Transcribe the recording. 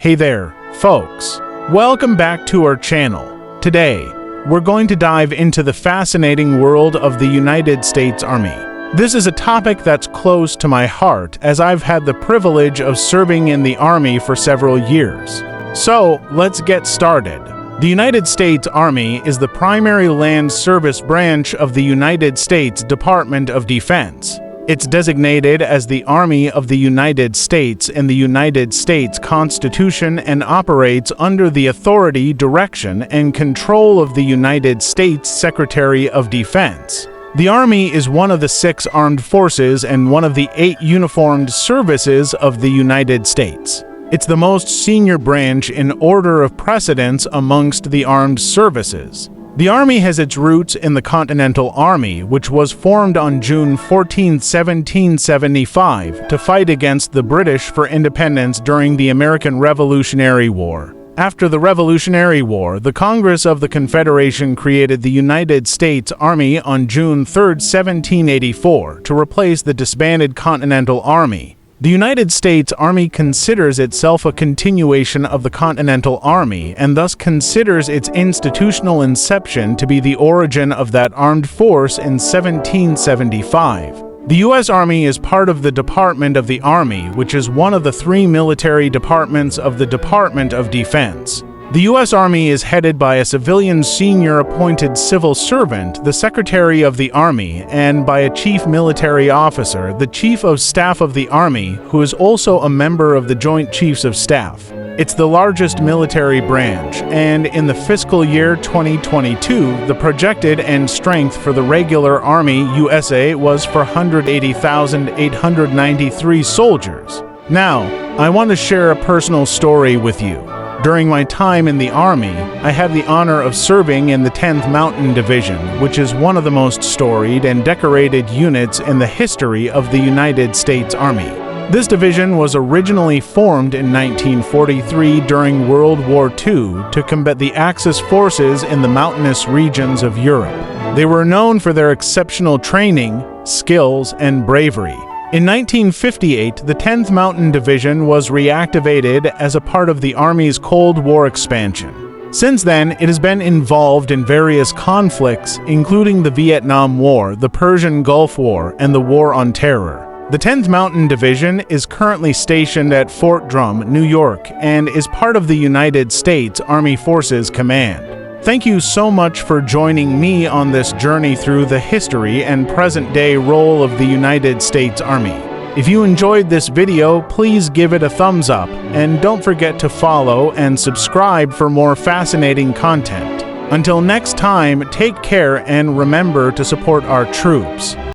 Hey there, folks. Welcome back to our channel. Today, we're going to dive into the fascinating world of the United States Army. This is a topic that's close to my heart as I've had the privilege of serving in the Army for several years. So, let's get started. The United States Army is the primary land service branch of the United States Department of Defense. It's designated as the Army of the United States in the United States Constitution and operates under the authority, direction, and control of the United States Secretary of Defense. The Army is one of the 6 armed forces and one of the 8 uniformed services of the United States. It's the most senior branch in order of precedence amongst the armed services. The Army has its roots in the Continental Army, which was formed on June 14, 1775, to fight against the British for independence during the American Revolutionary War. After the Revolutionary War, the Congress of the Confederation created the United States Army on June 3, 1784, to replace the disbanded Continental Army. The United States Army considers itself a continuation of the Continental Army and thus considers its institutional inception to be the origin of that armed force in 1775. The U.S. Army is part of the Department of the Army, which is one of the 3 military departments of the Department of Defense. The U.S. Army is headed by a civilian senior appointed civil servant, the Secretary of the Army, and by a chief military officer, the Chief of Staff of the Army, who is also a member of the Joint Chiefs of Staff. It's the largest military branch, and in the fiscal year 2022, the projected end strength for the regular Army USA was 480,893 soldiers. Now, I want to share a personal story with you. During my time in the Army, I had the honor of serving in the 10th Mountain Division, which is one of the most storied and decorated units in the history of the United States Army. This division was originally formed in 1943 during World War II to combat the Axis forces in the mountainous regions of Europe. They were known for their exceptional training, skills, and bravery. In 1958, the 10th Mountain Division was reactivated as a part of the Army's Cold War expansion. Since then, it has been involved in various conflicts, including the Vietnam War, the Persian Gulf War, and the War on Terror. The 10th Mountain Division is currently stationed at Fort Drum, New York, and is part of the United States Army Forces Command. Thank you so much for joining me on this journey through the history and present-day role of the United States Army. If you enjoyed this video, please give it a thumbs up, and don't forget to follow and subscribe for more fascinating content. Until next time, take care and remember to support our troops.